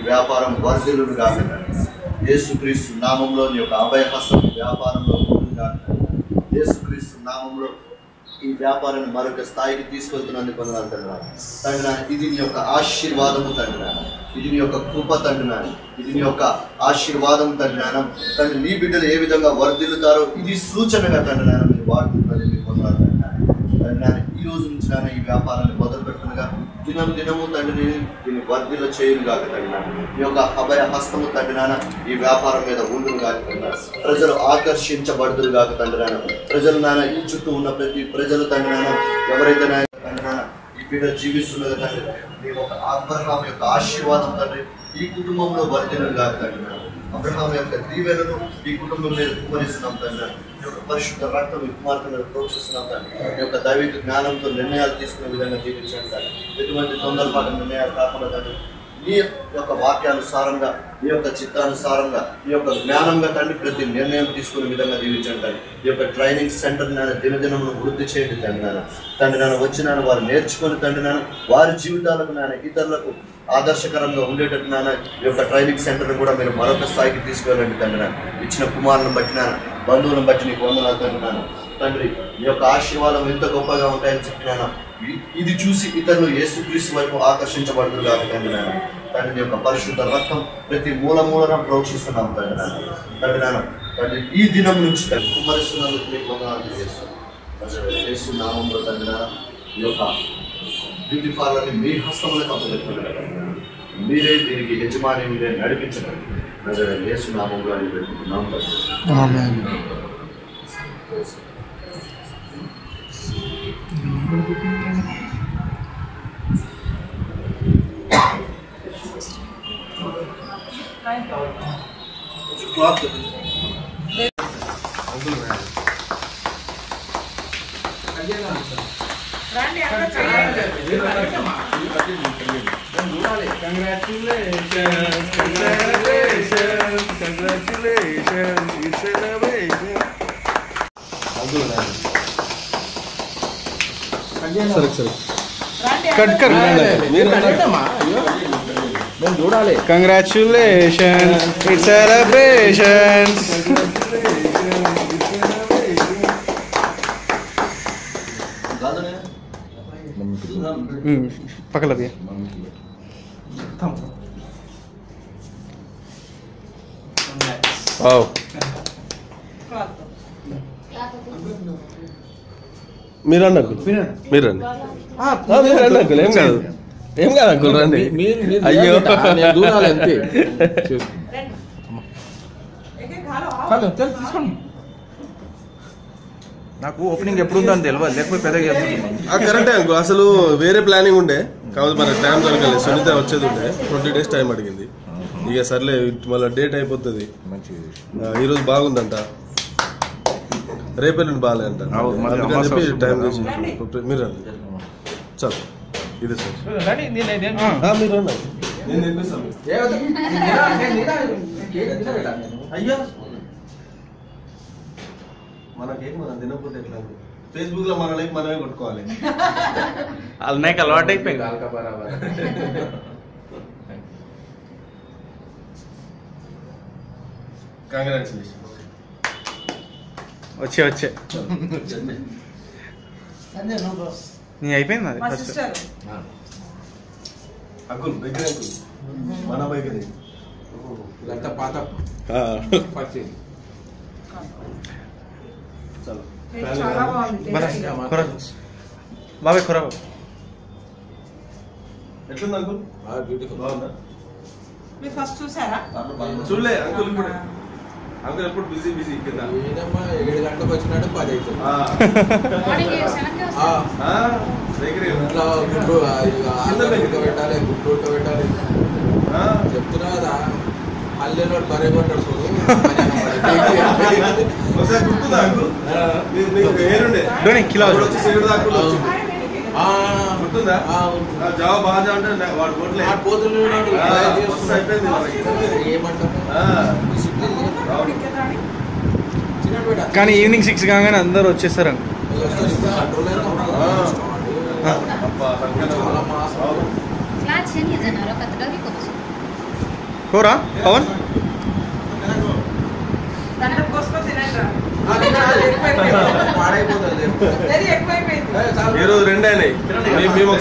వ్యాపారం వర్ధిల్లును గాక తండ్రి. యేసుక్రీస్తు నామంలో నీ యొక్క అభయహస్తం వ్యాపారంలో ఉండును గాక తండ్రి. యేసుక్రీస్తు నామంలో ఈ వ్యాపారాన్ని మరొక స్థాయికి తీసుకెళ్తున్నందుకు వందనాలు తండ్రి. ఇది నీ యొక్క ఆశీర్వాదము తండ్రి. ఇది నీ యొక్క కృప తండ్రి. ఇది నీ యొక్క ఆశీర్వాదం తండ్రి. తండ్రి నీ బిడ్డలు ఏ విధంగా వర్ధిల్లుతారో ఇది సూచనగా తండ్రి మీరు వాడుతున్నది మీకు వందనాలు తండ్రి. ఈ రోజు నుంచి ఈ వ్యాపారాన్ని మొదలు పెడుతుండగా దినము తండ్రి దీన్ని వర్ధిల్ల చేయను కాక తండ్రి. ఈ యొక్క అభయ హస్తము తండ్రి ఈ వ్యాపారం మీద ఉండును కాక తండ్రి. ప్రజలు ఆకర్షించబడుదురు కాక తండ్రి. ప్రజలు ఈ చుట్టూ ఉన్న ప్రతి ప్రజలు తండ్రి ఎవరైతే తండ్రి ఈ బిడ్డ జీవిస్తున్నది తండ్రి నీ ఒక అబ్రహాం యొక్క ఆశీర్వాదం తండ్రి ఈ కుటుంబంలో వర్ధిల్లును కాక తండ్రి. అబ్రహాం యొక్క దీవెనను ఈ కుటుంబం మీద కుమరిస్తున్నాం తండ్రి. ఈ యొక్క పరిశుద్ధ రక్తం ఈ కుమార్తె మీద ప్రోక్షిస్తున్నాం తండ్రి. ఈ యొక్క దైవిక జ్ఞానంతో నిర్ణయాలు తీసుకునే విధంగా జీవించండి తండ్రి. ఎటువంటి తొందరపాటు నిర్ణయాలు కాకుండా తండ్రి నీ యొక్క వాక్యానుసారంగా నీ యొక్క చిత్తానుసారంగా నీ యొక్క జ్ఞానంగా తండ్రి ప్రతి నిర్ణయం తీసుకునే విధంగా జీవించండి తండ్రి. ఈ యొక్క ట్రైనింగ్ సెంటర్ దినదినమును వృద్ధి చేయండి తండ్రి. వచ్చిన వారు నేర్చుకొని తండ్రి వారి జీవితాలకు ఇతరులకు ఆదర్శకరంగా ఉండేటట్టు ఈ యొక్క ట్రైనింగ్ సెంటర్ను కూడా మీరు మరొక స్థాయికి తీసుకువెళ్ళండి తండ్రి. ఇచ్చిన కుమారులను బట్టి బంధువులను బట్టి నీకు వందనాలు తండ్రి. ఈ యొక్క ఆశీర్వాదం ఎంత గొప్పగా ఉంటాయని చెప్పినాను. ఇది చూసి ఇతరులు యేసుక్రీస్తు వైపు ఆకర్షించబడుతుంది కాబట్టి తండ్రి నీ యొక్క పరిశుద్ధ రక్తం ప్రతి మూలన ప్రోక్షిస్తున్నాం తండ్రి. ఈ దినం నుంచి తండ్రి కుమరిస్తున్నందుకు మీకు వందనాలు తెలియజేస్తున్నాం. నామంలో తండ్రి ఈ యొక్క బ్యూటీ పార్లర్ని మీ హస్తములకు అప్పచెప్తున్నారు. మీరే దీనికి యజమాని, మీరే నడిపించగలరు. యేసు నామంలో అని పెట్టుకున్నాం. క్లాత్ చూడాలి. Congratulations, it's celebrations. पकड़ दिया మీరు రండి అంకుల్ ఏం కాదు అంకుల్ రండి. అయ్యో దూరాలి అంతే. నాకు ఓపెనింగ్ ఎప్పుడు ఉందని తెలియదు, లేకపోతే పెద్దగా కరెక్టే అంకుల్. అసలు వేరే ప్లానింగ్ ఉండే కాదు, మన టైం దొరకలేదు. సునీత వచ్చేది ఉండే 20 days టైం అడిగింది. ఇక సర్లే మళ్ళీ డేట్ అయిపోతుంది. ఈరోజు బాగుందంట, రేపెల్లుండి బాగాలేదంట. అందుకని చెప్పి టైం చేసి మీరు రండి. చాలు ఇదే సార్ మీరు రండి. నేను తినిపిస్తాను. అయ్యా మన కేక్ మనం తినకపోతే ఎట్లా? ఫేస్బుక్ లో మన లైఫ్ మనమే కొట్టుకోవాలి. వాళ్ళకి అలవాటు అయిపోయింది. కంగ్రాచులేషన్. వచ్చే నీ అయిపోయింది అది ఫస్ట్. అంకుల్ దగ్గర అంకుల్ మన బైక్ పాత బాబాయ్ ఖరాబ్ ఎట్లుంది అంకుల్? బ్యూటిఫుల్. బాగుందా? మీరు ఫస్ట్ చూసారా? చూడలే అంకుల్. ఇప్పుడు అంకుల్ ఎప్పుడు బిజీ కింద 7 గంటలకు వచ్చినట్టు 10 అవుతుంది. ఇంట్లో గుడ్డు ఉడకబెట్టాలి, గుడ్డు ఉడకబెట్టాలి. చెప్తున్నా కదా, అల్లెలో బరే కొట్టాడు చూడు. గుర్తుందా అంకుల్? గుర్తుందా? జాబ్ బాగా అంటే వాడు పోతున్నాడు. కానీ ఈవినింగ్ 6 కాగానే అందరు వచ్చేస్తారు. కూర పవన్ దాంట్లో పోసుకో తినండి రా. వెరీ ఎక్కువైపోయింది. ఈరోజు 2 అయినాయి. మేము